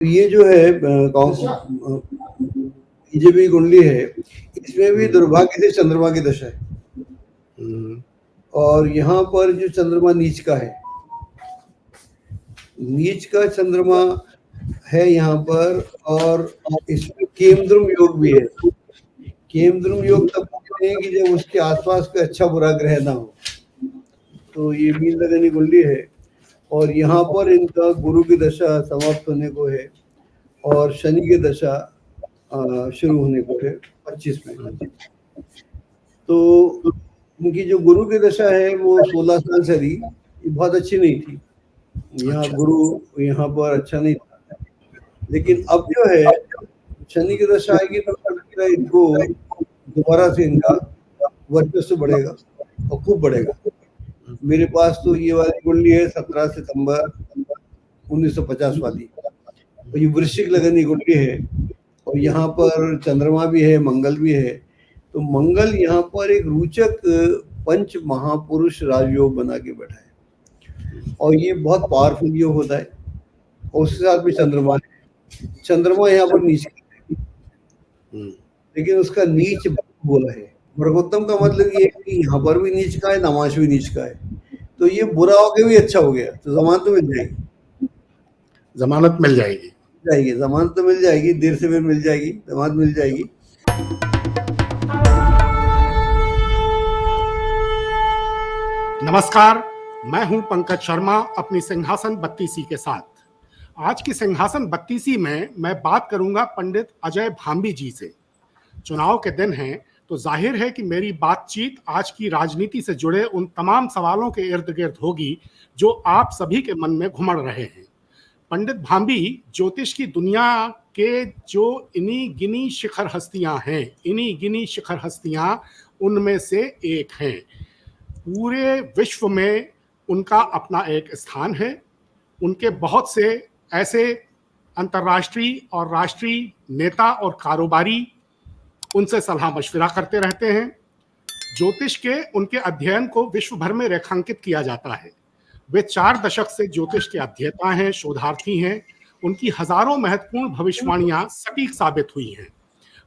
ये जो है बीजेपी कुंडली है, इसमें भी दुर्भाग्य से चंद्रमा की दशा है। और यहाँ पर जो चंद्रमा नीच का है, नीच का चंद्रमा है यहाँ पर, और इसमें केमद्रुम योग भी है। केमद्रुम योग तब कहते हैं कि जब उसके आसपास कोई अच्छा बुरा ग्रह ना हो। तो ये मीन लगनी कुंडली है, और यहाँ पर इनका गुरु की दशा समाप्त होने को है और शनि की दशा शुरू होने को है 25 में। तो इनकी जो गुरु की दशा है वो 16 साल से रही, बहुत अच्छी नहीं थी। यहाँ गुरु यहाँ पर अच्छा नहीं था, लेकिन अब जो है शनि की दशा आएगी तो इनको दोबारा से इनका वर्चस्व बढ़ेगा और खूब बढ़ेगा। मेरे पास तो ये वाली कुंडली है 17 सितंबर 1950 वाली, और ये वृश्चिक लगनी कुंडली है, और यहाँ पर चंद्रमा भी है, मंगल भी है। तो मंगल यहाँ पर एक रोचक पंच महापुरुष राजयोग बना के बैठा है, और ये बहुत पावरफुल योग होता है। और उसके साथ भी चंद्रमा है। चंद्रमा यहाँ पर नीच है, लेकिन उसका नीच बोला है। वर्गोत्तम का मतलब ये है कि यहाँ पर भी नीच का है, नमाश भी नीच का है। तो ये बुरा होके भी अच्छा हो गया, तो जमानत तो मिल जाएगी। जमानत मिल जाएगी, जमानत तो मिल जाएगी, देर से भी मिल जाएगी, जमानत मिल जाएगी। नमस्कार, मैं हूं पंकज शर्मा अपनी सिंहासन बत्तीसी के साथ। आज की सिंहासन बत्तीसी में मैं बात करूंगा पंडित अजय भांबी जी से। चुनाव के दिन हैं, तो जाहिर है कि मेरी बातचीत आज की राजनीति से जुड़े उन तमाम सवालों के इर्द गिर्द होगी जो आप सभी के मन में घुमड़ रहे हैं। पंडित भांबी ज्योतिष की दुनिया के जो इन्हीं गिनी शिखर हस्तियां उनमें से एक हैं। पूरे विश्व में उनका अपना एक स्थान है। उनके बहुत से ऐसे अंतर्राष्ट्रीय और राष्ट्रीय नेता और कारोबारी उनसे सलाह मशविरा करते रहते हैं। ज्योतिष के उनके अध्ययन को विश्व भर में रेखांकित किया जाता है। वे 4 दशक से ज्योतिष के अध्येता हैं, शोधार्थी हैं। उनकी हजारों महत्वपूर्ण भविष्यवाणियां सटीक साबित हुई हैं।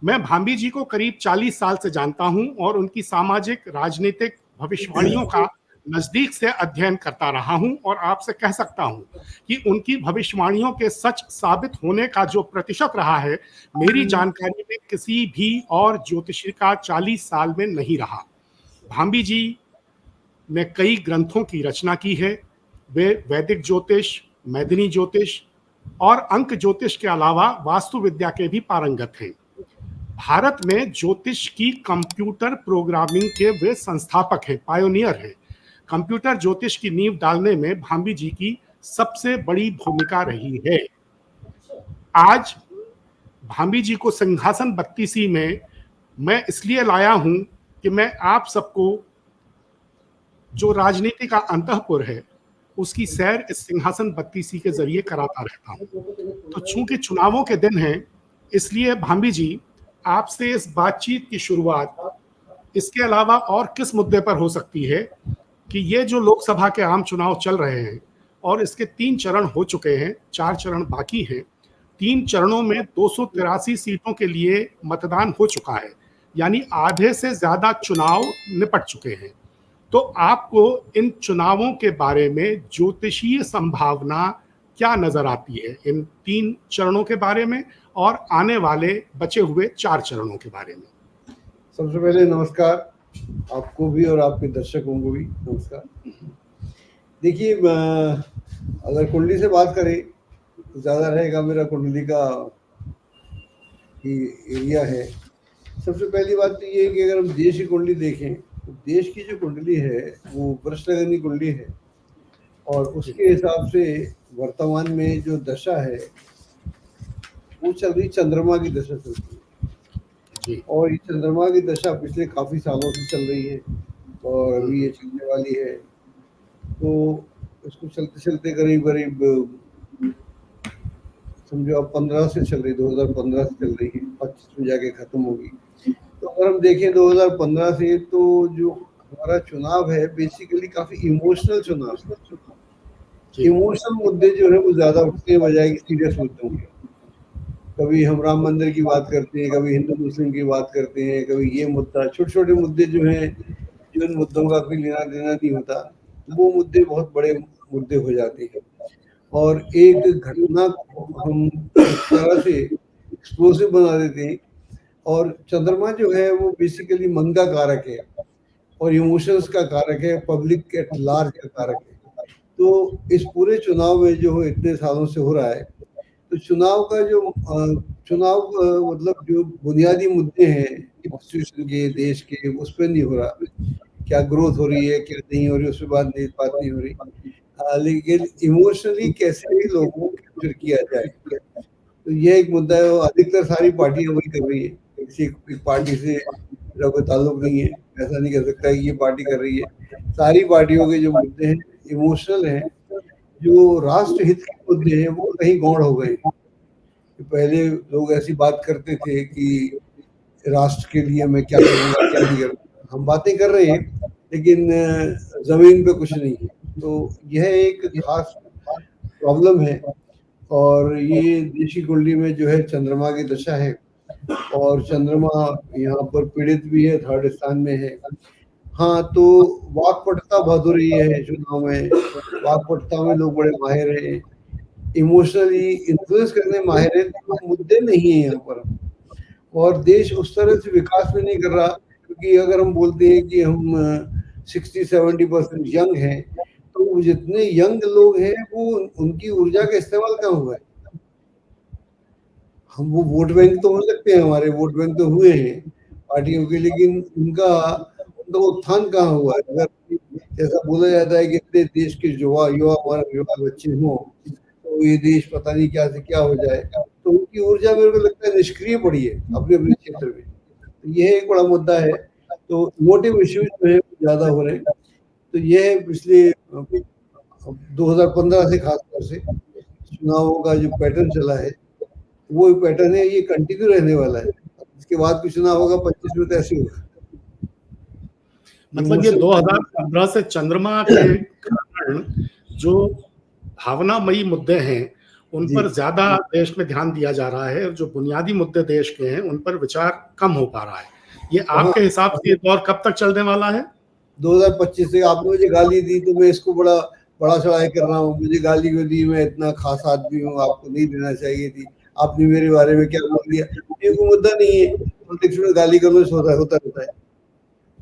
मैं भांबी जी को करीब 40 साल से जानता हूं और उनकी सामाजिक राजनीतिक भविष्यवाणियों का नजदीक से अध्ययन करता रहा हूं, और आपसे कह सकता हूं कि उनकी भविष्यवाणियों के सच साबित होने का जो प्रतिशत रहा है, मेरी जानकारी में किसी भी और ज्योतिषी का 40 साल में नहीं रहा। भांबी जी ने कई ग्रंथों की रचना की है। वे वैदिक ज्योतिष, मैदिनी ज्योतिष और अंक ज्योतिष के अलावा वास्तु विद्या के भी पारंगत हैं। भारत में ज्योतिष की कंप्यूटर प्रोग्रामिंग के वे संस्थापक हैं, पायोनियर हैं। कंप्यूटर ज्योतिष की नींव डालने में भांबी जी की सबसे बड़ी भूमिका रही है। आज भांबी जी को सिंहासन बत्तीसी में मैं इसलिए लाया हूं कि मैं आप सबको जो राजनीति का अंतःपुर है उसकी सैर इस सिंहासन बत्तीसी के जरिए कराता रहता हूं। तो चूंकि चुनावों के दिन हैं, इसलिए भांबी जी आपसे इस बातचीत की शुरुआत इसके अलावा और किस मुद्दे पर हो सकती है कि ये जो लोकसभा के आम चुनाव चल रहे हैं और इसके 3 चरण हो चुके हैं, 4 चरण बाकी हैं। 3 चरणों में 283 सीटों के लिए मतदान हो चुका है, यानी आधे से ज्यादा चुनाव निपट चुके हैं। तो आपको इन चुनावों के बारे में ज्योतिषीय संभावना क्या नजर आती है, इन 3 चरणों के बारे में और आने वाले बचे हुए 4 चरणों के बारे में? सबसे पहले नमस्कार आपको भी और आपके दर्शकों को भी नमस्कार। देखिए, अगर कुंडली से बात करें तो ज़्यादा रहेगा, मेरा कुंडली का ही एरिया है। सबसे पहली बात तो ये है कि अगर हम देश की कुंडली देखें तो देश की जो कुंडली है वो वृष लगनी कुंडली है, और उसके हिसाब से वर्तमान में जो दशा है वो चल रही चंद्रमा की दशा चलती है। और ये चंद्रमा की दशा पिछले काफ़ी सालों से चल रही है और अभी ये चलने वाली है। तो इसको चलते चलते करीब समझो अब 15 से चल रही, 2015 से चल रही है, 25 में जाके खत्म होगी। तो अगर हम देखें 2015 से, तो जो हमारा चुनाव है बेसिकली काफी इमोशनल चुनाव है। इमोशनल मुद्दे जो है वो ज्यादा उठते हैं बजाय कि सीरियस मुद्दों के। कभी हम राम मंदिर की बात करते हैं, कभी हिंदू मुस्लिम की बात करते हैं, कभी ये मुद्दा, छोटे छोटे मुद्दे जो हैं, जो इन मुद्दों का कोई लेना देना नहीं होता, वो मुद्दे बहुत बड़े मुद्दे हो जाते हैं। और एक घटना को हम इस तरह से एक्सप्लोसिव बना देते हैं। और चंद्रमा जो है वो बेसिकली मन का कारक है और इमोशंस का कारक है, पब्लिक एट लार्ज का कारक है। तो इस पूरे चुनाव में जो इतने सालों से हो रहा है, तो चुनाव का जो मतलब जो बुनियादी मुद्दे हैं कॉन्स्टिट्यूशन के, देश के, उस पर नहीं हो रहा। क्या ग्रोथ हो रही है, क्या नहीं हो रही, उस पर बात नहीं हो रही। लेकिन इमोशनली कैसे भी लोगों को कैप्चर किया जाए, तो यह एक मुद्दा है। और अधिकतर सारी पार्टियां वही कर रही है, किसी एक पार्टी से मेरा कोई ताल्लुक नहीं है, ऐसा नहीं कह सकता कि ये पार्टी कर रही है। सारी पार्टियों के जो मुद्दे हैं इमोशनल हैं, जो राष्ट्र हित के मुद्दे हैं वो कहीं गौण हो गए। पहले लोग ऐसी बात करते थे कि राष्ट्र के लिए मैं क्या करूँगा, क्या नहीं करूँगा। हम बातें कर रहे हैं लेकिन जमीन पे कुछ नहीं है। तो यह एक खास प्रॉब्लम है। और ये देश की कुंडली में जो है चंद्रमा की दशा है, और चंद्रमा यहाँ पर पीड़ित भी है, 3rd स्थान में है। हाँ, तो वाक्पटुता बहुत हो रही है चुनाव में, वाक्पटुता में लोग बड़े माहिर हैं, इमोशनली इन्फ्लुएंस करने में माहिर हैं, तो मुद्दे नहीं है यहाँ पर। और देश उस तरह से विकास में नहीं कर रहा, क्योंकि अगर हम बोलते हैं कि हम 60-70% यंग हैं, तो जितने यंग लोग हैं वो उनकी ऊर्जा का इस्तेमाल कहाँ हुआ है। हम वो वोट बैंक तो हो सकते हैं, हमारे वोट बैंक तो हुए हैं पार्टियों के, लेकिन उनका उत्थान कहाँ हुआ है। अगर जैसा बोला जाता है कि इतने देश के युवा बच्चे हों तो ये देश पता नहीं क्या से क्या हो जाए, तो उनकी ऊर्जा मेरे को लगता है निष्क्रिय पड़ी है अपने अपने क्षेत्र में। तो यह एक बड़ा मुद्दा है। तो मोटिव इश्यूज जो है ज्यादा हो रहे हैं। तो यह पिछले 2015 से खासतौर से चुनावों का जो पैटर्न चला है वो पैटर्न है, ये कंटिन्यू रहने वाला है। इसके बाद कुछ चुनाव होगा 25 में, तो ऐसे होगा। मतलब ये 2015 से चंद्रमा के कारण जो भावनामयी मुद्दे हैं उन पर ज्यादा देश में ध्यान दिया जा रहा है, और जो बुनियादी मुद्दे देश के हैं उन पर विचार कम हो पा रहा है। ये आपके हिसाब से ये दौर कब तक चलने वाला है? 2025 से। आपने मुझे गाली दी तो मैं इसको बड़ा चढ़ाई कर रहा हूँ। मुझे गाली क्यों दी? मैं इतना खास आदमी हूँ, आपको नहीं देना चाहिए थी। आपने मेरे बारे में क्या बोल दिया? ये कोई मुद्दा नहीं है। पॉलिटिक्स में गाली करने से होता रहता है।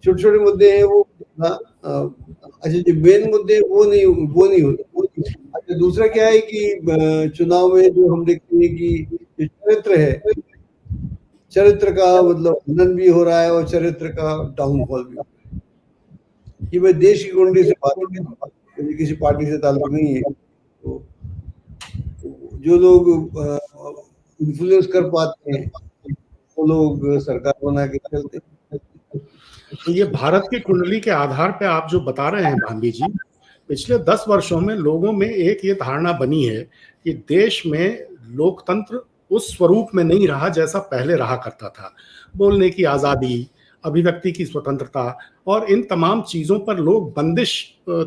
छोटे छोटे मुद्दे हैं वो। अच्छा, जो मेन मुद्दे वो नहीं होते। अच्छा, दूसरा क्या है कि चुनाव में जो हम देखते हैं कि चरित्र है, चरित्र का मतलब हनन भी हो रहा है और चरित्र का डाउनफॉल भी हो रहा है। कि मैं देश की कुंडली से बात कर रहा हूँ, मुझे किसी पार्टी से ताल्लुक नहीं है। तो जो लोग इन्फ्लुएंस कर पाते हैं वो लोग सरकार बना के चलते हैं। तो ये भारत की कुंडली के आधार पे आप जो बता रहे हैं भांबी जी, पिछले 10 वर्षों में लोगों में एक ये धारणा बनी है कि देश में लोकतंत्र उस स्वरूप में नहीं रहा जैसा पहले रहा करता था। बोलने की आज़ादी, अभिव्यक्ति की स्वतंत्रता और इन तमाम चीज़ों पर लोग बंदिश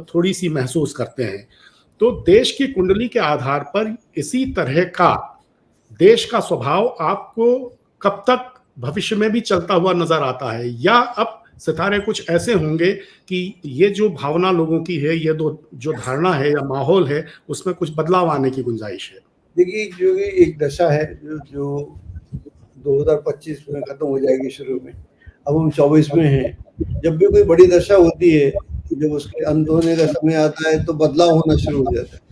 थोड़ी सी महसूस करते हैं। तो देश की कुंडली के आधार पर इसी तरह का देश का स्वभाव आपको कब तक भविष्य में भी चलता हुआ नजर आता है, या अब सितारे कुछ ऐसे होंगे कि ये जो भावना लोगों की है, ये जो धारणा है या माहौल है, उसमें कुछ बदलाव आने की गुंजाइश है? देखिए, जो एक दशा है जो 2025 में खत्म हो जाएगी शुरू में, अब हम 24 में हैं। जब भी कोई बड़ी दशा होती है, जब उसके अंत होने का समय आता है तो बदलाव होना शुरू हो जाता है।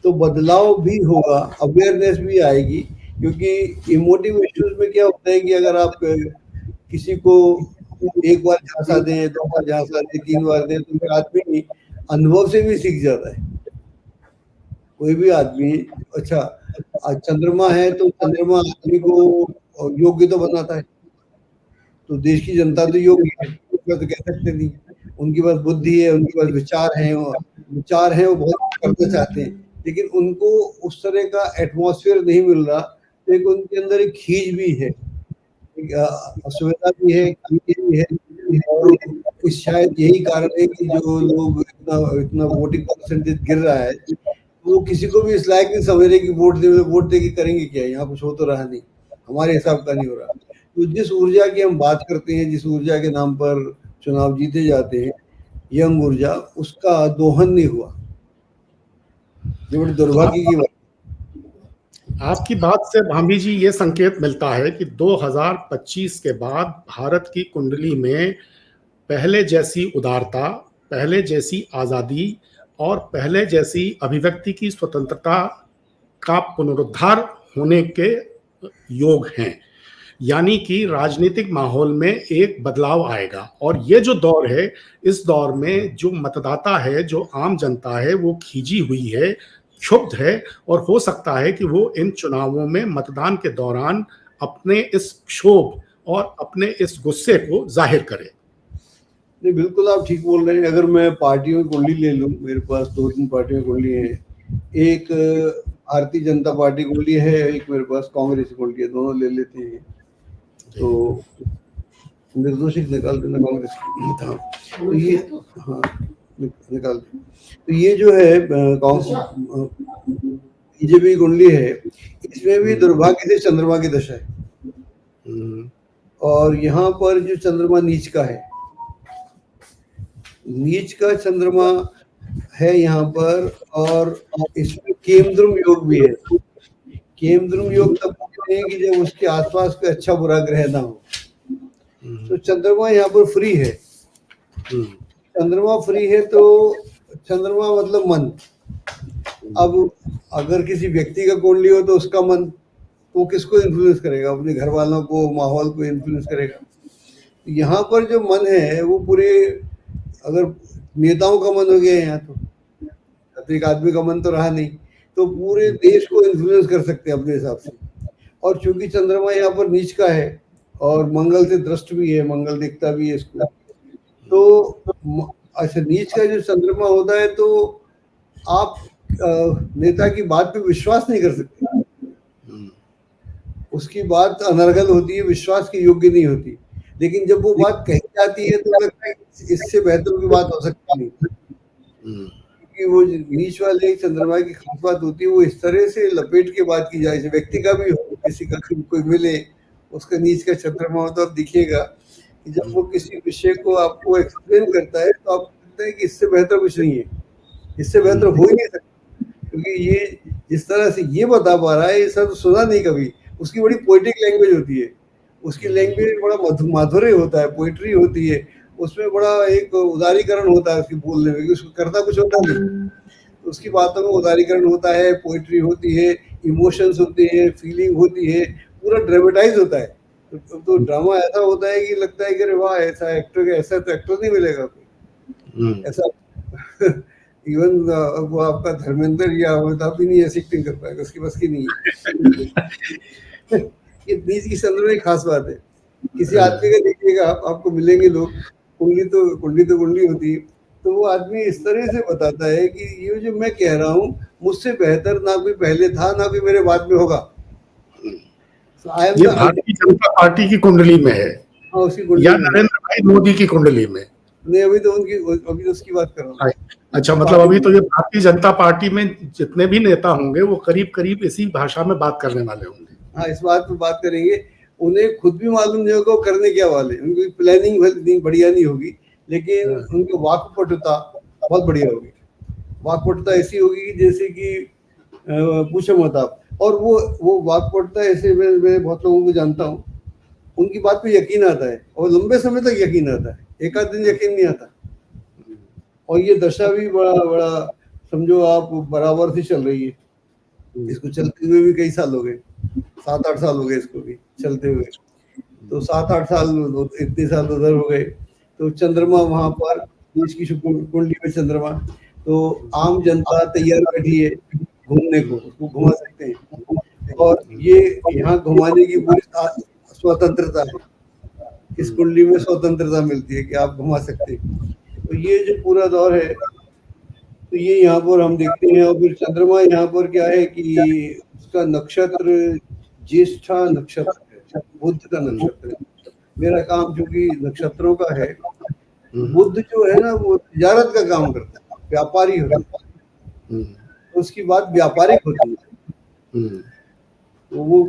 तो बदलाव भी होगा, अवेयरनेस भी आएगी, क्योंकि इमोटिव इश्यूज में क्या होता है कि अगर आप किसी को एक बार झांसा दें, 2 बार झांसा दें, 3 बार दें, तो फिर आदमी अनुभव से भी सीख जाता है। कोई भी आदमी, अच्छा चंद्रमा है तो चंद्रमा आदमी को योग्य तो बनाता है। तो देश की जनता तो योग्य है, तो कह सकते नहीं। उनके पास बुद्धि है, उनके पास विचार हैं, वो बहुत करना चाहते हैं, लेकिन उनको उस तरह का एटमॉस्फेयर नहीं मिल रहा। तो एक उनके अंदर एक खींच भी है, असुविधा भी है, खींच भी है। और शायद यही कारण है कि जो लोग इतना वोटिंग परसेंटेज गिर रहा है, वो किसी को भी इस लायक नहीं समझ रहे कि वोट दे के करेंगे क्या, यहाँ कुछ हो तो रहा नहीं, हमारे हिसाब का नहीं हो रहा। तो जिस ऊर्जा की हम बात करते हैं, जिस ऊर्जा के नाम पर चुनाव जीते जाते हैं, यंग ऊर्जा, उसका दोहन नहीं हुआ, ये बड़ी दुर्भाग्य की बात। आपकी बात से भाभी जी ये संकेत मिलता है कि 2025 के बाद भारत की कुंडली में पहले जैसी उदारता, पहले जैसी आजादी और पहले जैसी अभिव्यक्ति की स्वतंत्रता का पुनरुद्धार होने के योग हैं। यानी कि राजनीतिक माहौल में एक बदलाव आएगा, और ये जो दौर है, इस दौर में जो मतदाता है, जो आम जनता है, वो खींची हुई है, क्षुब्ध है, और हो सकता है कि वो इन चुनावों में मतदान के दौरान अपने इस क्षोभ और अपने इस गुस्से को जाहिर करे। नहीं, बिल्कुल आप ठीक बोल रहे हैं। अगर मैं पार्टियों की कुंडली ले लूं, मेरे पास 2-3 पार्टियों की कुंडली है। एक भारतीय जनता पार्टी कुंडली है, एक मेरे पास कांग्रेस की कुंडली है, दोनों ले लेते हैं। तो निर्दोषित निकाल देना कांग्रेस की, तो ये हाँ निकाल दे। तो ये जो है बीजेपी कुंडली है, इसमें भी दुर्भाग्य से चंद्रमा की दशा है, और यहाँ पर जो चंद्रमा नीच का है, नीच का चंद्रमा है यहाँ पर, और इसमें केमद्रुम योग भी है। केमद्रुम योग तब कहते हैं कि जब उसके आसपास कोई अच्छा बुरा ग्रह ना हो। तो चंद्रमा यहाँ पर फ्री है, चंद्रमा फ्री है, तो चंद्रमा मतलब मन। अब अगर किसी व्यक्ति का कुंडली हो तो उसका मन, वो किसको इन्फ्लुएंस करेगा? अपने घर वालों को, माहौल को इन्फ्लुएंस करेगा। यहाँ पर जो मन है वो पूरे, अगर नेताओं का मन हो गया यहाँ, तो एक आदमी का मन तो रहा नहीं, तो पूरे देश को इन्फ्लुएंस कर सकते हैं अपने हिसाब से। और चूंकि चंद्रमा यहाँ पर नीच का है और मंगल से दृष्ट भी है, मंगल दिखता भी है इसको, तो अच्छा, नीच का जो चंद्रमा होता है तो आप नेता की बात पे विश्वास नहीं कर सकते, उसकी बात अनर्गल होती है, विश्वास के योग्य नहीं होती। लेकिन जब वो बात कही जाती है तो लगता है इससे बेहतर की बात हो सकती नहीं, क्योंकि वो नीच वाले चंद्रमा की खास बात होती है, वो इस तरह से लपेट के बात की जाए, व्यक्ति का भी हो, किसी का कोई मिले, उसका नीच का चंद्रमा हो, तो अब दिखेगा कि जब वो किसी विषय को आपको एक्सप्लेन करता है तो आपको लगता है कि इससे बेहतर कुछ नहीं है, इससे बेहतर हो ही नहीं सकता, क्योंकि ये जिस तरह से ये बता पा रहा है, ये सब सुना नहीं कभी। उसकी बड़ी पोइटिक लैंग्वेज होती है, उसकी लैंग्वेज बड़ा माधुर्य होता है, पोइट्री होती है, उसमें बड़ा एक उदारीकरण होता है उसकी बोलने में, उसको करता कुछ होता नहीं, उसकी बातों में उदारीकरण होता है, पोइट्री होती है, इमोशंस होते हैं, फीलिंग होती है, पूरा ड्रामेटाइज होता है। तो ड्रामा ऐसा होता है कि लगता है कि अरे वाह, ऐसा एक्टर, ऐसा तो एक्टर नहीं मिलेगा कोई ऐसा। इवन वो आपका धर्मेंद्र या अमिताभ भी नहीं ऐसी एक्टिंग कर पाएगा, उसकी बस की नहीं है। ये नीच की चंद्रमा में खास बात है। किसी आदमी का देखिएगा आपको मिलेंगे लोग, कुंडली होती है, तो वो आदमी इस तरह से बताता है कि ये जो मैं कह रहा हूँ, मुझसे बेहतर ना कोई पहले था, ना कोई मेरे बाद में होगा। ये भारतीय जनता पार्टी की कुंडली में है, या नरेंद्र भाई मोदी की कुंडली में? नहीं, अभी तो उसकी बात कर रहा हूँ। अच्छा, मतलब अभी तो ये भारतीय जनता पार्टी में जितने भी नेता होंगे वो करीब करीब इसी भाषा में बात करने वाले होंगे। हाँ, इस बात पे बात करेंगे। उन्हें खुद भी मालूम नहीं होगा वो करने क्या वाले, उनकी प्लानिंग बढ़िया नहीं होगी, लेकिन उनकी वाक्पटुता बहुत बढ़िया होगी। वाक्पटुता ऐसी होगी जैसे कि पूछो मत आप। और वो वाक्पटुता ऐसे, मैं बहुत लोगों को जानता हूँ, उनकी बात पे यकीन आता है और लंबे समय तक यकीन आता है, एक आध दिन यकीन नहीं आता। और ये दशा भी बड़ा समझो आप बराबर से चल रही है, इसको चलते हुए भी कई साल हो गए, 7-8 साल हो गए इसको भी चलते हुए। तो 7-8 साल, इतने साल उधर हो गए, तो चंद्रमा वहां पर देश की कुंडली में चंद्रमा, तो आम जनता तैयार बैठी है घूमने को, उसको घुमा सकते हैं, और ये यहाँ घुमाने की पूरी स्वतंत्रता है, इस कुंडली में स्वतंत्रता मिलती है कि आप घुमा सकते हैं। तो ये जो पूरा दौर है, तो ये यहाँ पर हम देखते हैं। और फिर चंद्रमा यहाँ पर क्या है कि उसका नक्षत्र ज्येष्ठा नक्षत्र है, बुध का नक्षत्र है। मेरा काम चूंकि नक्षत्रों का है, बुध जो है ना वो तिजारत का काम करता है, व्यापारी होता है। तो उसकी बात व्यापारिक होती है। तो वो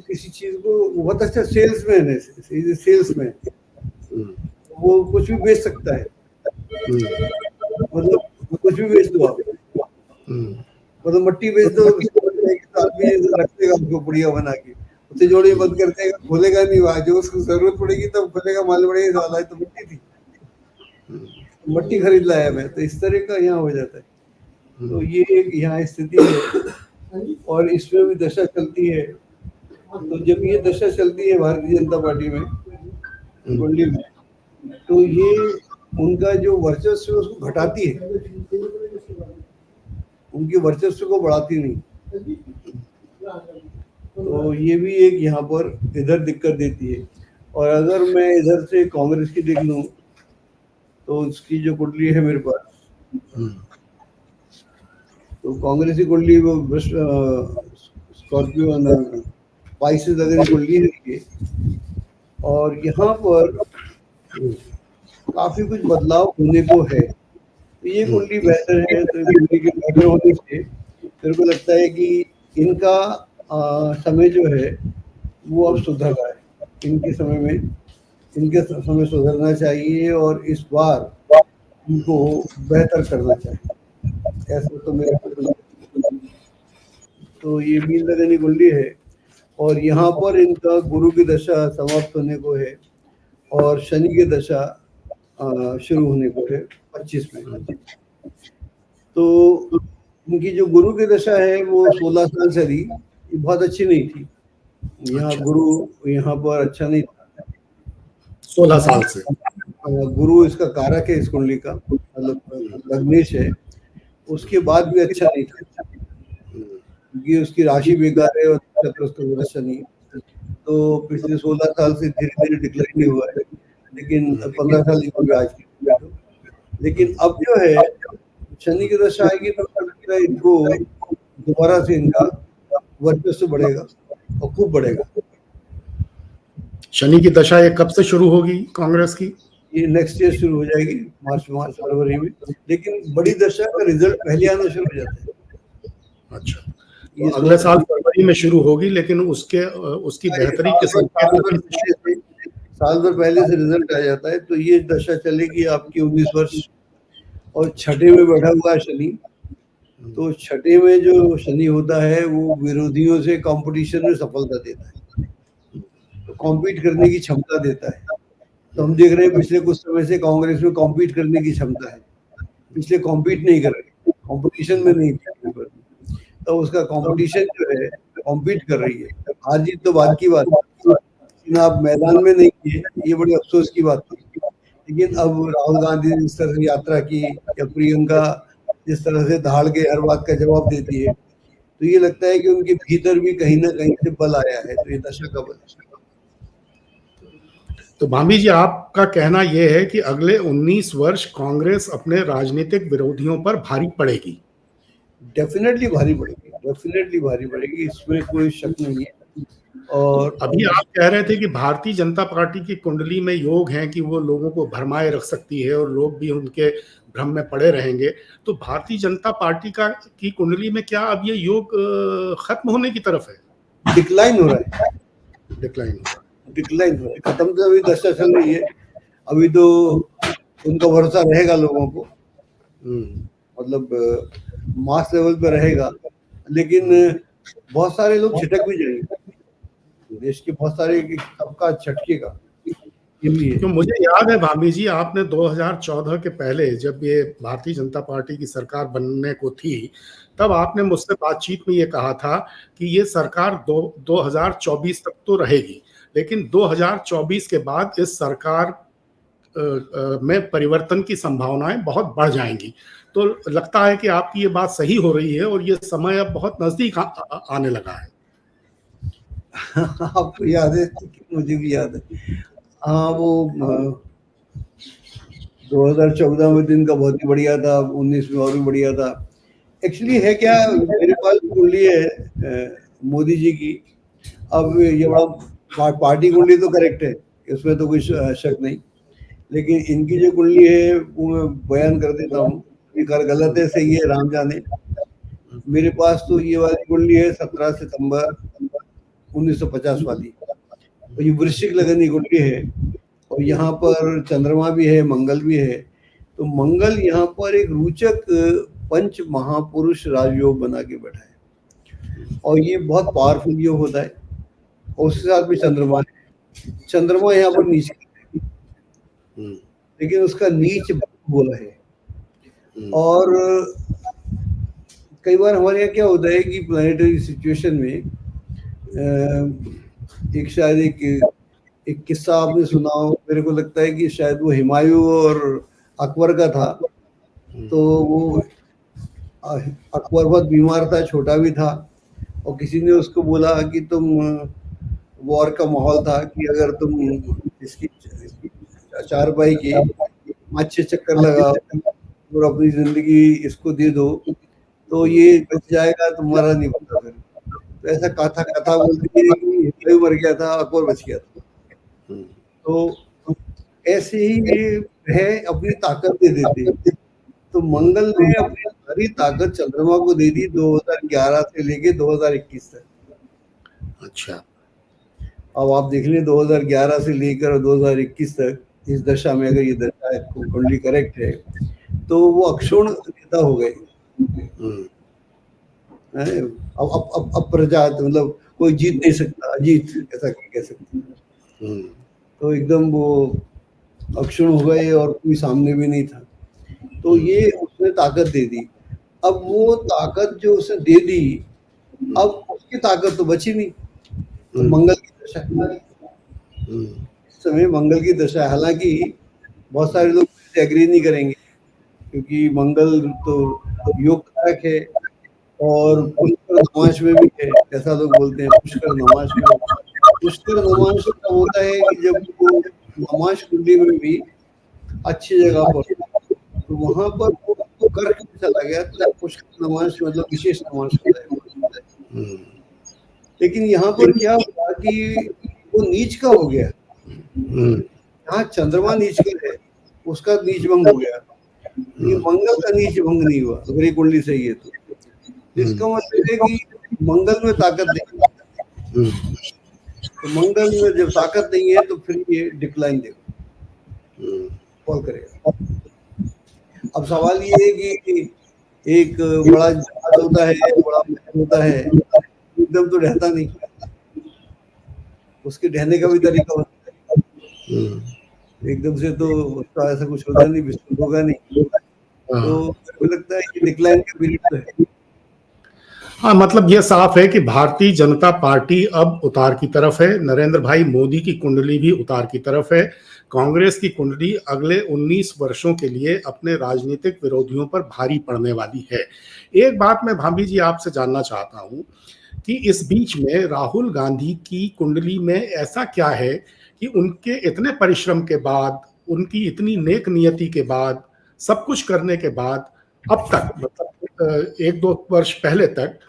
किसी चीज को बहुत अच्छा सेल्समैन है, सेल्समैन, वो कुछ भी बेच सकता है, मतलब कुछ भी बेच दो आप, मतलब मट्टी बेच दो तो आदमी रखेगा उसको बढ़िया बना के, उससे जोड़ी बंद कर देगा, खोलेगा नहीं, वहां जो उसको जरूरत पड़ेगी तब खोलेगा, मालूम पड़ेगा साला तो मट्टी थी, मट्टी खरीद लाया मैं, तो इस तरह का यहाँ हो जाता है। तो ये एक यहाँ स्थिति है और इसमें भी दशा चलती है। तो जब ये दशा चलती है भारतीय जनता पार्टी में, कुंडली में, तो ये उनका जो वर्चस्व है उसको घटाती है, उनके वर्चस्व को बढ़ाती नहीं। तो ये भी एक यहाँ पर इधर दिक्कत देती है। और अगर मैं इधर से कांग्रेस की देख लूं तो उसकी जो कुंडली है मेरे पास, तो कांग्रेस की कुंडली वो स्कॉर्पियो पाइसेस अगर कुंडली है, और यहाँ पर काफी कुछ बदलाव होने को है, तो ये कुंडली बेहतर है। तो कुंडली के बेहतर होने से मेरे को लगता है कि इनका समय जो है वो अब सुधर रहा है, इनके समय सुधरना चाहिए और इस बार इनको बेहतर करना चाहिए, ऐसा तो मेरा। तो ये मीन लगनी कुंडली है और यहाँ पर इनका गुरु की दशा समाप्त होने को है और शनि की दशा शुरू होने को है 25 में। तो इनकी जो गुरु की दशा है वो 16 साल से रही, बहुत अच्छी नहीं थी। यहाँ गुरु यहाँ पर अच्छा नहीं था 16 साल से। गुरु इसका कारक है इस कुंडली का, मतलब लग्नेश है, उसके बाद भी अच्छा नहीं था क्योंकि उसकी राशि बेकार है और शनि, तो पिछले 16 साल से धीरे धीरे डिक्लाइन हुआ है, लेकिन 15 साल आज की। लेकिन अब जो है शनि की दशा आएगी तो इनको दोबारा से इनका वर्चस्व बढ़ेगा और खूब बढ़ेगा। शनि की दशा ये कब से शुरू होगी कांग्रेस की? ये नेक्स्ट ईयर शुरू हो जाएगी, मार्च फरवरी में, लेकिन बड़ी दशा का रिजल्ट पहले आना शुरू हो जाता है। अच्छा, तो अगले साल फरवरी में शुरू होगी, लेकिन उसकी बेहतरी के साल भर पहले से रिजल्ट आ जाता है। तो ये दशा चलेगी आपकी 19 वर्ष, और छठे में बैठा हुआ है शनि, तो छठे में जो शनि होता है वो विरोधियों से कंपटीशन में सफलता देता है, तो कॉम्पीट करने की क्षमता देता है। तो हम देख रहे हैं पिछले कुछ समय से कांग्रेस में कॉम्पीट करने की क्षमता है, पिछले कॉम्पीट नहीं कर रही, कॉम्पिटिशन में नहीं कर रही, तो उसका कंपटीशन जो है कॉम्पीट कर रही है। हार जीत तो बात की बात है, लेकिन आप मैदान में नहीं किए, ये बड़ी अफसोस की बात थी। लेकिन अब राहुल गांधी ने जिस तरह से यात्रा की या प्रियंका जिस तरह से दहाड़ के हर बात का जवाब देती है, तो ये लगता है कि उनके भीतर भी कहीं ना कहीं से बल आया है, तो ये दशा का बल है। तो भाभी जी, आपका कहना यह है कि अगले 19 वर्ष कांग्रेस अपने राजनीतिक विरोधियों पर भारी पड़ेगी? डेफिनेटली भारी पड़ेगी, इसमें कोई शक नहीं है। और अभी आप कह रहे थे कि भारतीय जनता पार्टी की कुंडली में योग हैं कि वो लोगों को भरमाए रख सकती है और लोग भी उनके भ्रम में पड़े रहेंगे, तो भारतीय जनता पार्टी की कुंडली में क्या अब ये योग खत्म होने की तरफ है? डिक्लाइन हो रहा है, खत्म तो अभी दशा चल रही है, अभी तो उनका भरोसा रहेगा लोगों को, मतलब मास लेवल पे रहेगा, लेकिन बहुत सारे लोग छिटक भी जाएंगे, देश के बहुत सारे सबका छटकेगा। तो मुझे याद है भाभी जी, आपने 2014 के पहले जब ये भारतीय जनता पार्टी की सरकार बनने को थी, तब आपने मुझसे बातचीत में ये कहा था कि ये सरकार 2024 तक तो रहेगी, लेकिन 2024 के बाद इस सरकार में परिवर्तन की संभावनाएं बहुत बढ़ जाएंगी। तो लगता है कि आपकी ये बात सही हो रही है और ये समय अब बहुत नजदीक आने लगा है। आपको याद है? मुझे भी याद है। हाँ, वो 2014 में दिन का बहुत ही बढ़िया था, 19 में और भी बढ़िया था। एक्चुअली है क्या, मेरे पास कुंडली है मोदी जी की, अब ये बड़ा पार्टी कुंडली तो करेक्ट है, इसमें तो कोई शक नहीं, लेकिन इनकी जो कुंडली है वो मैं बयान कर देता हूँ, ये गलत है सही है राम जाने। मेरे पास तो ये वाली कुंडली है 17 सितंबर 1950 वाली, और ये वृश्चिक लगन की कुंडली है, और यहाँ पर चंद्रमा भी है, मंगल भी है। तो मंगल यहाँ पर एक रोचक पंच महापुरुष राजयोग बना के बैठा है, और ये बहुत पावरफुल योग होता है। और उसके साथ भी चंद्रमा है, चंद्रमा यहाँ पर नीचे है, लेकिन उसका नीच बोला है। और कई बार हमारे यहाँ क्या होता है कि प्लानिटरी सिचुएशन में एक शायद एक किस्सा आपने सुना हो, मेरे को लगता है कि शायद वो हुमायूं और अकबर का था। तो वो अकबर बहुत बीमार था, छोटा भी था, और किसी ने उसको बोला कि तुम, वॉर का माहौल था, कि अगर तुम इसकी चारपाई के 5-6 चक्कर लगाओ और अपनी जिंदगी इसको दे दो तो ये बच जाएगा, तुम्हारा नहीं बचा। फिर तो ऐसा कथा बोलती है कि हुमायूं मर गया था, अकबर बच गया था। तो ऐसे ही ये है, अपनी ताकत दे देते हैं। तो मंगल ने अपनी सारी ताकत चंद्रमा को दे दी 2011 से लेके 2021 तक। अच्छा, अब आप देख लें 2011 से लेकर 2021 तक इस दशा में, अगर ये दशा कुंडली करेक्ट है, तो वो अक्षुण नेता हो गए। अब प्रजा, मतलब कोई जीत नहीं सकता, अजीत ऐसा कह सकते हैं। तो एकदम वो अक्षुण हो गए और कोई सामने भी नहीं था। तो ये उसने ताकत दे दी। अब वो ताकत जो उसने दे दी, अब उसकी ताकत तो बची नहीं। तो मंगल की दशा, इस समय मंगल की दशा, हालांकि बहुत सारे लोग एग्री नहीं करेंगे, क्योंकि मंगल तो योग कारक है और पुष्कर नमाज में भी है, ऐसा लोग बोलते हैं। पुष्कर नमाज में, पुष्कर नमाज का होता है कि जब वो नमाज कुंडली में भी अच्छी जगह पर, तो वहां पर वो कर्क में चला गया, तो पुष्कर नमाज मतलब विशेष नमाज होता है। लेकिन यहाँ पर क्या हुआ कि वो नीच का हो गया। यहाँ चंद्रमा नीच का है, उसका नीच भंग हो गया, ये मंगल का नीच भंग नहीं हुआ अगर ये कुंडली सही है तो। इसका मतलब है कि मंगल में ताकत नहीं, तो मंगल में जब ताकत नहीं है तो फिर ये डिक्लाइन देगा, फॉल करेगा। अब सवाल ये है कि एक बड़ा जहाज होता है, बड़ा महल होता है, एकदम तो रहता नहीं, उसके रहने का भी तरीका होता है। एकदम से तो उसका ऐसा कुछ होगा नहीं, विस्फोट होगा नहीं। तो मुझे लगता है कि डिक्लाइन का पीरियड तो है। हाँ, मतलब यह साफ है कि भारतीय जनता पार्टी अब उतार की तरफ है। नरेंद्र भाई मोदी की कुंडली भी उतार की तरफ है। कांग्रेस की कुंडली अगले 19 वर्षों के लिए अपने राजनीतिक विरोधियों पर भारी पड़ने वाली है। एक बात मैं भाभी जी आपसे जानना चाहता हूं कि इस बीच में राहुल गांधी की कुंडली में ऐसा क्या है कि उनके इतने परिश्रम के बाद, उनकी इतनी नेक नियति के बाद, सब कुछ करने के बाद, अब तक मतलब 1-2 वर्ष पहले तक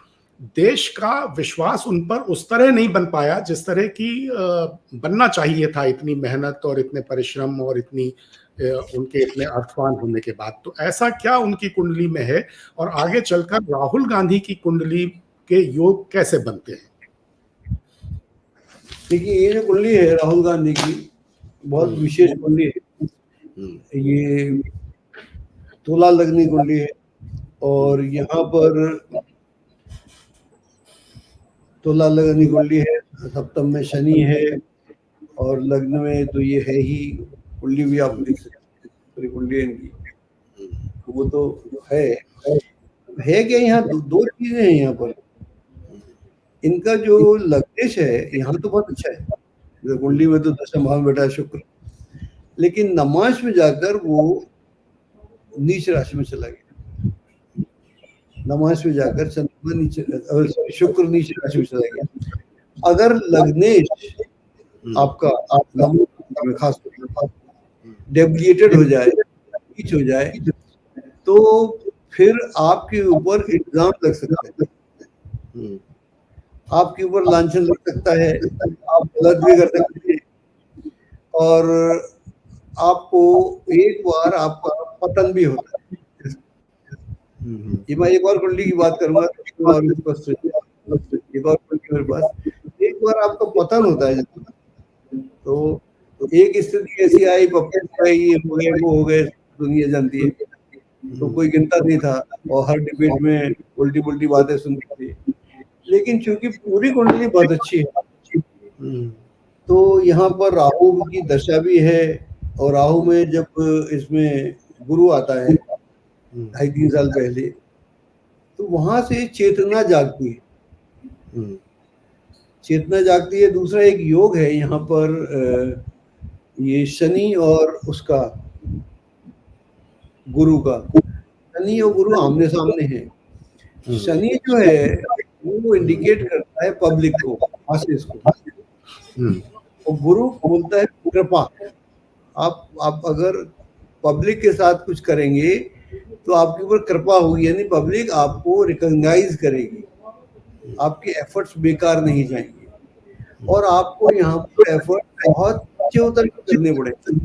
देश का विश्वास उन पर उस तरह नहीं बन पाया जिस तरह की बनना चाहिए था, इतनी मेहनत और इतने परिश्रम और इतनी उनके इतने अर्थवान होने के बाद। तो ऐसा क्या उनकी कुंडली में है और आगे चलकर राहुल गांधी की कुंडली के योग कैसे बनते हैं? देखिए, ये जो कुंडली है राहुल गांधी की, बहुत विशेष कुंडली है। ये तुला लग्न कुंडली है, और यहाँ पर तुला लग्न कुंडली है, सप्तम में शनि है, और लग्न में तो ये है ही, कुंडली भी आप देख सकते हैं, पूरी कुंडली है इनकी, वो तो है क्या। यहाँ दो चीजें हैं यहाँ पर। इनका जो लग्नेश है यहाँ तो बहुत अच्छा है, कुंडली में तो दशम भाव में बैठा है शुक्र, लेकिन नमाज में जाकर वो नीच राशि में चला गया। नमाज में जाकर चंद्रमा नीचे, शुक्र नीच राशि में चला गया। अगर लग्नेश आपका नमाज खास तौर डेविएटेड हो जाए, नीच हो जाए, तो फिर आपके ऊपर इल्जाम लग सकता है, आपके ऊपर लांछन लग सकता है, आप गलत भी कर सकते हैं, और आपको एक बार आपका पतन भी होता है। ये मैं एक और कुंडली की बात करूंगा तो और भी स्पष्ट हो जाएगा। एक और कुंडली मेरे पास, एक बार आपका पतन होता है तो एक स्थिति ऐसी आई, पप्पू भाई ये हो गए वो हो गए, दुनिया जानती है, तो कोई गिनता नहीं था और हर डिबेट में उल्टी पुल्टी बातें सुनती थी। लेकिन चूंकि पूरी कुंडली बहुत अच्छी है तो यहाँ पर राहु की दशा भी है, और राहु में जब इसमें गुरु आता है 2.5-3 साल पहले, तो वहां से चेतना जागती है, चेतना जागती है। दूसरा एक योग है यहाँ पर, ये शनि और उसका गुरु का, शनि और गुरु आमने सामने हैं। शनि जो है वो इंडिकेट करता है पब्लिक को, मासेस को, और गुरु बोलता है कृपा। आप अगर पब्लिक के साथ कुछ करेंगे तो आपके ऊपर कृपा होगी, यानी पब्लिक आपको रिकॉग्नाइज करेगी, आपके एफर्ट्स बेकार नहीं जाएंगे, और आपको यहाँ पर एफर्ट बहुत अच्छे उतर करने पड़ेंगे,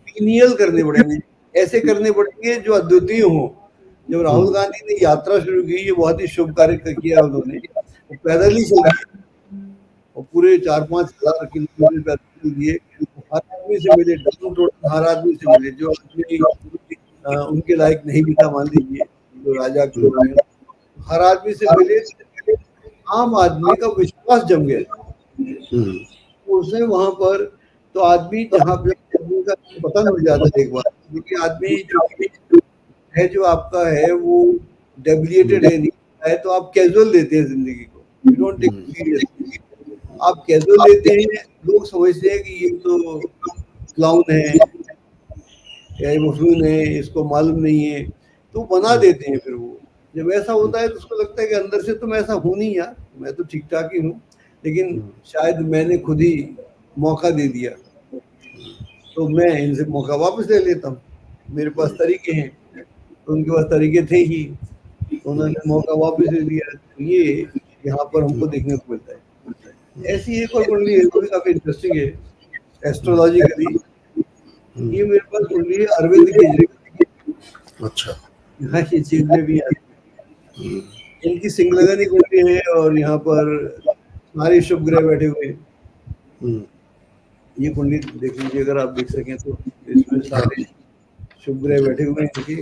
पीनियल करने पड़ेंगे, ऐसे करने पड़ेंगे जो अद्वितीय हो। जब राहुल गांधी ने यात्रा शुरू की, ये बहुत ही शुभ कार्य किया उन्होंने, तो पैदल ही चल और पूरे 4-5 हजार किलोमीटर पैदल दिए, हर आदमी से मिले, डाउन रोड हर आदमी से मिले, जो आदमी उनके लायक नहीं भी था, मान लीजिए जो राजा के लोग हैं, हर आदमी से मिले, आम आदमी का विश्वास जम गया उसने वहां पर। तो आदमी जहाँ पे आदमी का पतन हो जाता है एक बार, क्योंकि आदमी जो है जो आपका है वो डेबिलिएटेड है, नहीं है, तो आप कैजुअल लेते हैं जिंदगी को, यू डोंट टेक सीरियसली, आप कैजुअल लेते हैं। लोग समझते हैं कि ये तो क्लाउन है या मफलून है, इसको मालूम नहीं है, तो बना देते हैं। फिर वो जब ऐसा होता है तो उसको लगता है कि अंदर से तो मैं ऐसा हूँ नहीं यार, मैं तो ठीक ठाक ही हूँ, लेकिन शायद मैंने खुद ही मौका दे दिया, तो मैं इनसे मौका वापस ले लेता हूँ, मेरे पास तरीके हैं, तो उनके पास तरीके थे ही, उन्होंने मौका वापस ले लिया। तो ये यहाँ पर हमको देखने को मिलता है। ऐसी एक और कुंडली है, वो भी काफी इंटरेस्टिंग है एस्ट्रोलॉजिकली। ये मेरे पास कुंडली है अरविंद केजरीवाल। अच्छा, यहाँ ये चीजें भी आती हैं, इनकी सिंगलगनी कुंडली है, और यहाँ पर सारे शुभ ग्रह बैठे हुए हैं। ये कुंडली देख लीजिए अगर आप देख सकें तो, इसमें सारे शुभ ग्रह बैठे हुए हैं कि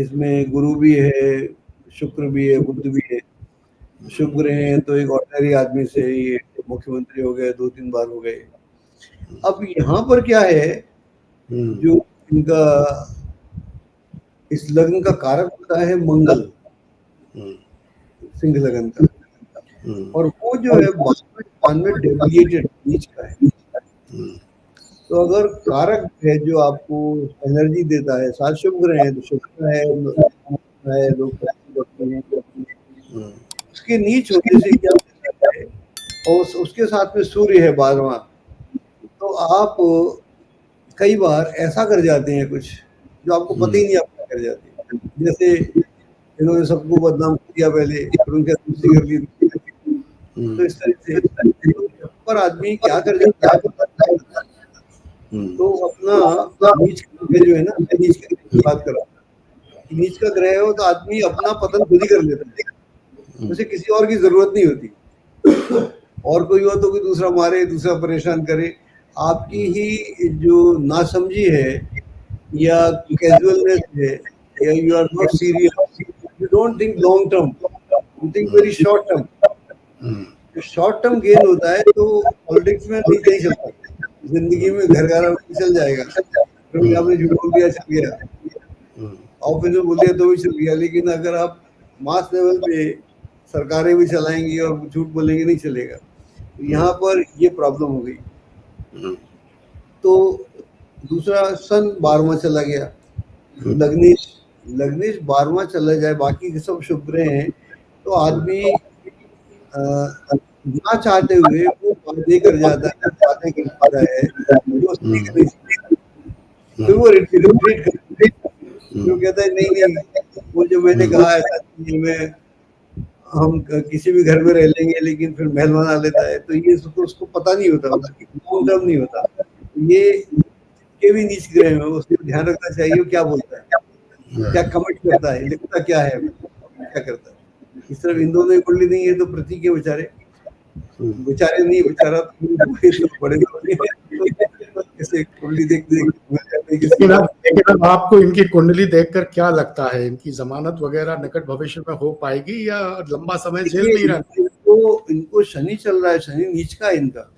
इसमें गुरु भी है, शुक्र भी है, बुध भी है। शुभ ग्रह हैं तो एक ऑर्डिनरी आदमी से ये मुख्यमंत्री हो गए, 2-3 बार हो गए। अब यहाँ पर क्या है, जो इनका इस लग्न का कारक होता है मंगल, सिंह लग्न का, और वो जो है 12 में डेविएटेड नीच का है। तो अगर कारक है जो आपको एनर्जी देता है, 7 शुभ ग्रह है, तो शुक्र है, लोग उसके नीच होने से क्या होता है, और उसके साथ में सूर्य है 12वां, तो आप कई बार ऐसा कर जाते हैं कुछ जो आपको पता ही नहीं आप क्या कर जाते हैं। जैसे इन्होंने सबको बदनाम किया पहले, फिर उनके दूसरी कर ली, तो इस तरह से पर आदमी क्या कर जाता है, तो अपना नीच जो है ना, नीच की बात कर रहा हूँ, नीच का ग्रह हो तो आदमी अपना पतन खुद ही कर लेता है, उसे किसी और की जरूरत नहीं होती, और कोई हो तो कोई दूसरा मारे, दूसरा परेशान करे। आपकी ही जो नासमझी है या कैजुअलनेस है, या you are not serious, you don't think long term, you think very short term. Short term gain होता है तो पॉलिटिक्स में नहीं चलता, जिंदगी में घर घर चल जाएगा, कभी आपने झूठ बोल दिया चल गया, ऑफिस में बोल दिया तो भी चल गया, लेकिन अगर आप मास लेवल पे सरकारें भी चलाएंगी और झूठ बोलेंगे नहीं चलेगा। यहाँ पर ये प्रॉब्लम हो गई। तो दूसरा सन 12वां चला गया, लग्नेश 12वां चला जाए, बाकी के सब शुभ ग्रह हैं, तो आदमी ना चाहते हुए वो बातें कर जाता है, बातें कर पाता है जो फिर वो रिट्रीट कर, जो कहता है नहीं वो जो मैंने कहा है मैं हम किसी भी घर में रह लेंगे, लेकिन फिर महल बना लेता है, तो ये उसको पता नहीं होता, लॉन्ग टर्म नहीं होता। ये के भी नीच ग्रह में उसको ध्यान रखना चाहिए क्या बोलता है। क्या कमेंट करता है, लिखता क्या है, क्या करता है। इस तरफ इन दोनों की कुंडली नहीं है तो प्रतीक के बेचारे नहीं, बेचारा तो बड़े ऐसे कुंडली देख लेकिन अब आपको इनकी कुंडली देखकर क्या लगता है, इनकी जमानत वगैरह निकट भविष्य में हो पाएगी या लंबा समय जेल में ही रहना? इनको शनि चल रहा है, शनि नीच का है इनका।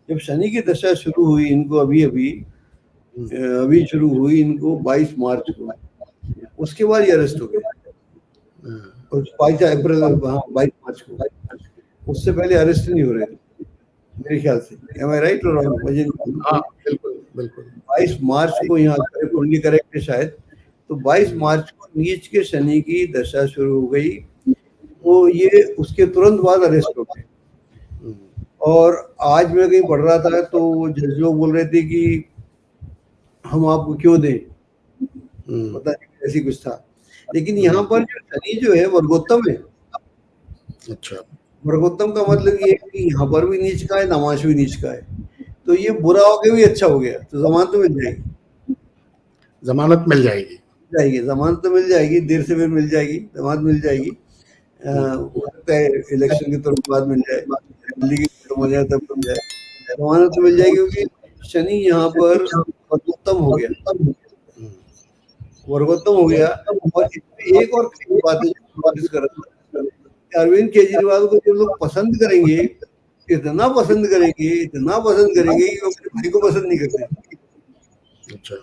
जब शनि की दशा शुरू हुई इनको अभी शुरू हुई इनको 22 मार्च को, उसके बाद ये अरेस्ट हो गए, 22 अप्रैल 22 मार्च को, उससे पहले अरेस्ट नहीं हो रहे थे मेरे ख्याल से। एम आई राइट और रॉन्ग? बिल्कुल 22 मार्च को यहाँ कुंडली करेक्ट है शायद, तो 22 मार्च को नीच के शनि की दशा शुरू हो गई, वो ये उसके तुरंत बाद अरेस्ट हो गए। और आज मैं कहीं पढ़ रहा था तो जज लोग बोल रहे थे कि हम आपको क्यों दें, पता नहीं ऐसी कुछ था। लेकिन यहाँ पर जो शनि जो है वर्गोत्तम है। अच्छा, वर्गोत्तम का मतलब ये है कि यहाँ पर भी नीच का है, नमाज भी नीच का है, तो ये बुरा हो के भी अच्छा हो गया, तो जमानत तो मिल जाएगी, जमानत मिल जाएगी, जमानत तो मिल जाएगी, देर से फिर मिल जाएगी, जमानत मिल जाएगी। हो सकता है इलेक्शन के तुरंत बाद मिल जाए, दिल्ली की खत्म हो जाए तब मिल जाए, जमानत तो मिल जाएगी, क्योंकि शनि यहाँ पर वर्गोत्तम हो गया, वर्गोत्तम हो गया। और इसमें एक और बात है नोटिस कर रहा था, अरविंद केजरीवाल को जो लोग पसंद करेंगे, इतना पसंद करेंगे कि वो अपने भाई को पसंद नहीं करते। अच्छा,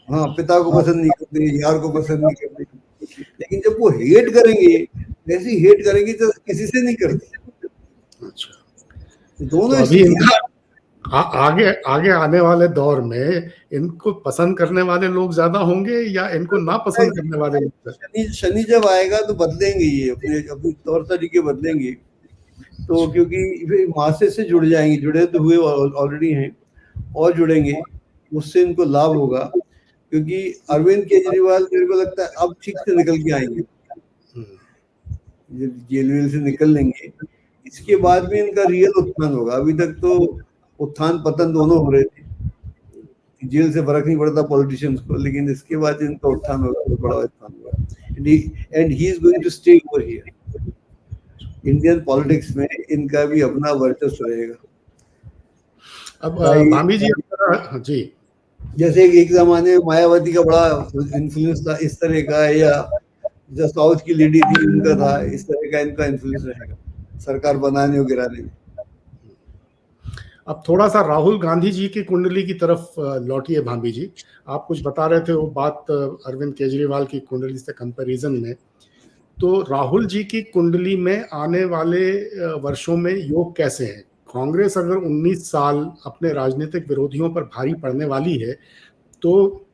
हाँ, पिता को पसंद नहीं करते, यार को पसंद नहीं करते, लेकिन जब वो हेट करेंगे, ऐसी हेट करेंगे तो किसी से नहीं करते। अच्छा, दोनों तो अभी इनका आगे आने वाले दौर में इनको पसंद करने वाले लोग ज्यादा होंगे या इनको ना पसंद करने वाले लोग? शनि जब आएगा तो बदलेंगे, ये अपने तौर तरीके बदलेंगे, तो क्योंकि मासे से जुड़ जाएंगे, जुड़े तो हुए ऑलरेडी हैं और जुड़ेंगे, उससे इनको लाभ होगा। क्योंकि अरविंद केजरीवाल मेरे को लगता है अब ठीक से निकल के आएंगे, जेल वेल से निकल लेंगे, इसके बाद भी इनका रियल उत्थान होगा। अभी तक तो उत्थान पतन दोनों हो रहे थे, जेल से फर्क नहीं पड़ता पॉलिटिशियंस को, लेकिन इसके बाद इनका उत्थान होगा, बहुत बड़ा उत्थान होगा, and he is going to stay over here. Indian politics में इनका भी अपना वर्चस्व रहेगा। अब भाभी जी, जी जैसे एक जमाने में मायावती का बड़ा इन्फ्लुएंस था इस तरह का, या जो साउथ की लेडी थी उनका था, इस तरह का इनका इन्फ्लुएंस रहेगा सरकार बनाने और गिराने में। अब थोड़ा सा राहुल गांधी जी की कुंडली की तरफ लौटिए भाभी जी, आप कुछ बता रहे थे वो बात अरविंद केजरीवाल की कुंडली से कंपैरिजन में। तो राहुल जी की कुंडली में आने वाले वर्षों में योग कैसे हैं? कांग्रेस अगर 19 साल अपने राजनीतिक विरोधियों पर भारी पड़ने वाली है, तो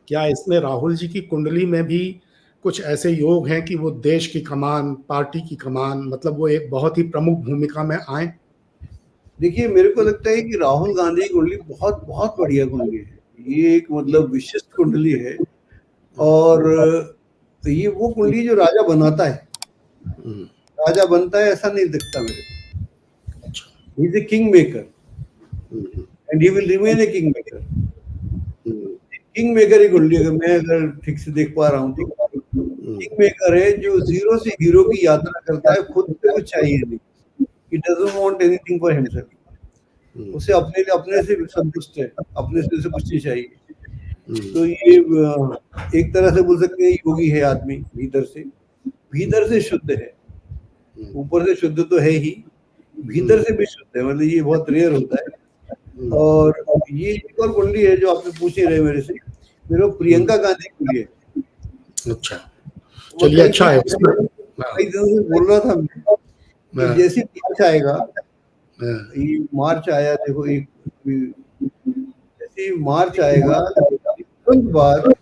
क्या इसमें राहुल जी की कुंडली में भी कुछ ऐसे योग हैं कि वो देश की कमान, पार्टी की कमान, मतलब वो एक बहुत ही प्रमुख भूमिका में आए? देखिए, मेरे को लगता है कि राहुल गांधी की कुंडली बहुत बहुत बढ़िया कुंडली है, ये एक मतलब विशिष्ट कुंडली है, और ये वो कुंडली जो राजा बनाता है, राजा बनता है ऐसा नहीं दिखता मेरे को। He is a king maker, and he will remain a king maker. King maker ही कुंडली, अगर ठीक से देख पा रहा हूँ तो किंग मेकर है, जो जीरो से हीरो की यात्रा करता है, खुद पे कुछ चाहिए नहीं, he doesn't want anything for himself, उसे अपने से संतुष्ट है, अपने से उसे कुछ नहीं चाहिए। तो ये एक तरह से बोल सकते हैं योगी है आदमी, भीतर से शुद्ध है, ऊपर से शुद्ध तो है ही, भीतर से भी शुद्ध है, मतलब ये बहुत रेयर होता है। और ये एक और कुंडली है जो आपने पूछ ही रहे मेरे से, मेरे प्रियंका गांधी कुंडली है। अच्छा, चलिए, अच्छा है। कई दिनों से बोल रहा था मैं, जैसे मार्च आएगा, ये मार्च आया, देखो एक जैसे मार्च आएगा तुरंत बाद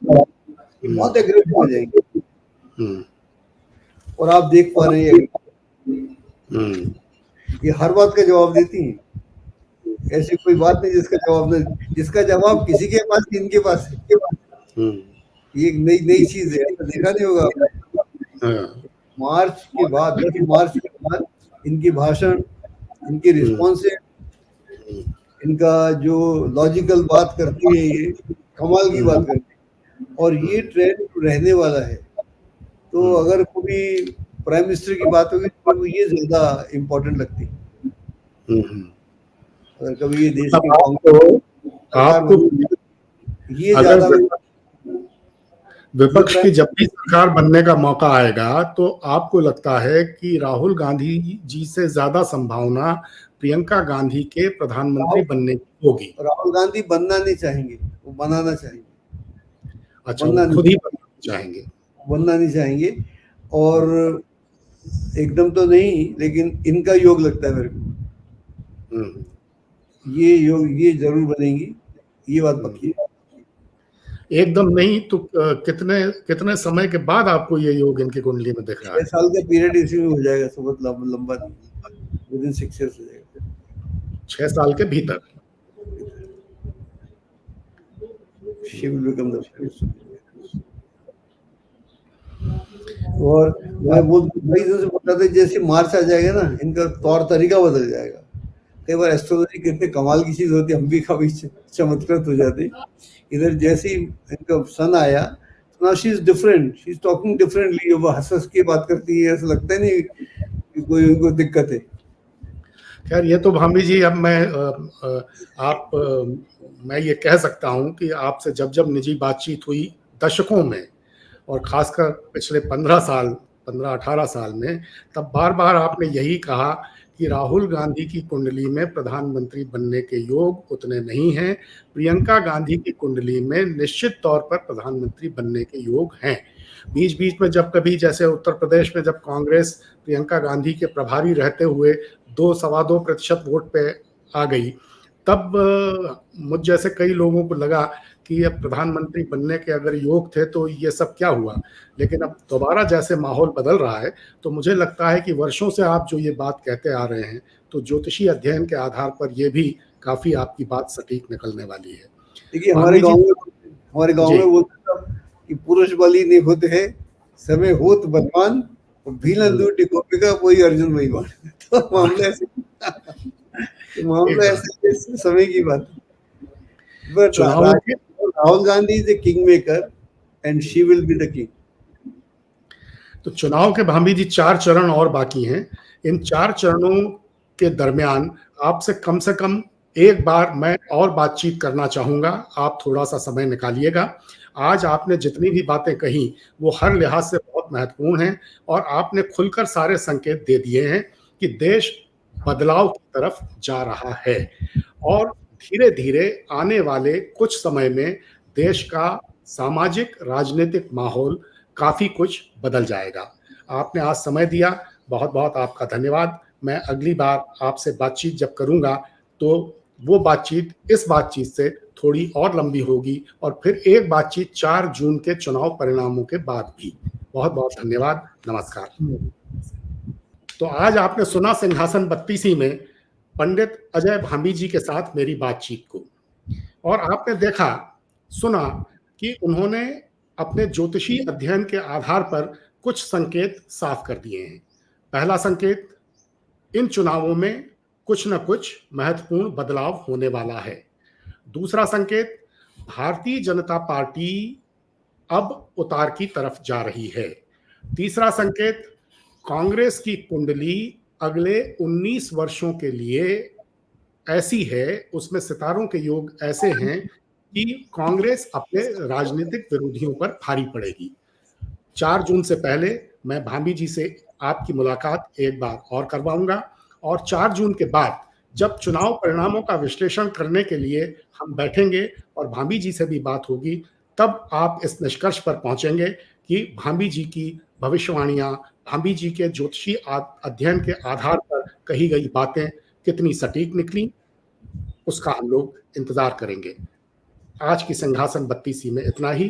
बहुत एग्रेसिव हो जाएंगे, और आप देख पा रहे हैं ये हर बात का जवाब देती हैं, ऐसी कोई बात नहीं जिसका जवाब किसी के पास, इनके पास है। ये एक नई चीज है, देखा नहीं होगा। मार्च के बाद, 10 मार्च के बाद इनकी भाषण, इनकी रिस्पॉन्स है, इनका जो लॉजिकल बात करती है, ये कमाल की बात करती है। और ये ट्रेंड रहने वाला है। तो अगर कभी प्राइम मिनिस्टर की बात होगी तो ये ज्यादा इम्पोर्टेंट लगती है। अगर कभी ये देश की कांग्रेस सरकार बनी, ये ज्यादा विपक्ष की जब भी सरकार बनने का मौका आएगा तो आपको लगता है कि राहुल गांधी जी से ज्यादा संभावना प्रियंका गांधी के प्रधानमंत्री बनने की होगी? राहुल गांधी बनना नहीं चाहेंगे, वो बनाना चाहेंगे। अच्छा, खुद ही बनना चाहेंगे? बनना नहीं चाहेंगे, और एकदम तो नहीं, लेकिन इनका योग लगता है मेरे को। ये योग, ये जरूर बनेंगी, ये बात पक्की है। एकदम नहीं तो कितने समय के बाद आपको ये योग इनकी कुंडली में दिख रहा है? 6 साल का पीरियड इसी में हो जाएगा, बहुत लंबा विदिन 6 years हो जाएगा। 6 साल के भीतर She will become the first. और मैं बोलता था जैसे मार्च आ जाएगा ना, इनका तौर तरीका बदल जाएगा। कई बार एस्ट्रोलॉजी कितने कमाल की चीज होती है, हम भी कभी चमत्कृत हो जाते। इधर जैसे ही इनका सन आया, now she is different, she is talking differently, वो हंस के बात करती है, ऐसा लगता है नहीं कि कोई उनको दिक्कत है। खैर ये तो भाभी जी, अब मैं ये कह सकता हूं कि आपसे जब निजी बातचीत हुई दशकों में, और खासकर पिछले 15-18 साल में, तब बार बार आपने यही कहा कि राहुल गांधी की कुंडली में प्रधानमंत्री बनने के योग उतने नहीं हैं, प्रियंका गांधी की कुंडली में निश्चित तौर पर प्रधानमंत्री बनने के योग हैं। बीच बीच में जब कभी, जैसे उत्तर प्रदेश में जब कांग्रेस प्रियंका गांधी के प्रभारी रहते हुए 2-2.25% वोट पे आ गई, तब मुझ जैसे कई लोगों को लगा कि अब प्रधानमंत्री बनने के अगर योग थे तो ये सब क्या हुआ। लेकिन अब दोबारा जैसे माहौल बदल रहा है, तो मुझे लगता है कि वर्षों से आप जो ये बात कहते आ रहे हैं, तो ज्योतिषी अध्ययन के आधार पर ये भी काफी आपकी बात सटीक निकलने वाली है। देखिए, हमारे गांव में बोलते थे कि पुरुष बलि नहीं होते हैं, समय होत बलवान, भीलन दूटी गोपिका वही अर्जुन वही बाण। तो मामला ऐसे समय की बात है। Rahul Gandhi is a king maker and she will be the king. तो चुनाव के भाभी जी 4 चरण और बाकी हैं। इन 4 चरणों के दरमियान आपसे कम से कम एक बार मैं और बातचीत करना चाहूंगा, आप थोड़ा सा समय निकालिएगा। आज आपने जितनी भी बातें कही वो हर लिहाज से बहुत महत्वपूर्ण हैं, और आपने खुलकर सारे संकेत दे दिए हैं कि देश बदलाव की तरफ जा रहा है, और धीरे धीरे आने वाले कुछ समय में देश का सामाजिक राजनीतिक माहौल काफी कुछ बदल जाएगा। आपने आज समय दिया, बहुत बहुत आपका धन्यवाद। मैं अगली बार आपसे बातचीत जब करूंगा तो वो बातचीत इस बातचीत से थोड़ी और लंबी होगी, और फिर एक बातचीत 4 जून के चुनाव परिणामों के बाद भी। बहुत बहुत धन्यवाद, नमस्कार। तो आज आपने सुना सिंहासन 32 में पंडित अजय भांबी जी के साथ मेरी बातचीत को, और आपने देखा सुना कि उन्होंने अपने ज्योतिषी अध्ययन के आधार पर कुछ संकेत साफ कर दिए हैं। पहला संकेत, इन चुनावों में कुछ न कुछ महत्वपूर्ण बदलाव होने वाला है। दूसरा संकेत, भारतीय जनता पार्टी अब उतार की तरफ जा रही है। तीसरा संकेत, कांग्रेस की कुंडली अगले 19 वर्षों के लिए ऐसी है, उसमें सितारों के योग ऐसे हैं कि कांग्रेस अपने राजनीतिक विरोधियों पर भारी पड़ेगी। 4 जून से पहले मैं भांबी जी से आपकी मुलाकात एक बार और करवाऊंगा, और 4 जून के बाद जब चुनाव परिणामों का विश्लेषण करने के लिए हम बैठेंगे और भांबी जी से भी बात होगी, तब आप इस निष्कर्ष पर पहुंचेंगे कि भांबी जी की भविष्यवाणियां, भांबी जी के ज्योतिषी अध्ययन के आधार पर कही गई बातें कितनी सटीक निकली, उसका हम लोग इंतजार करेंगे। आज की सिंहासन 32 में इतना ही।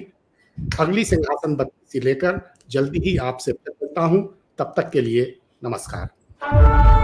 अगली सिंहासन 32 लेकर जल्दी ही आपसे मिलता हूं। तब तक के लिए नमस्कार।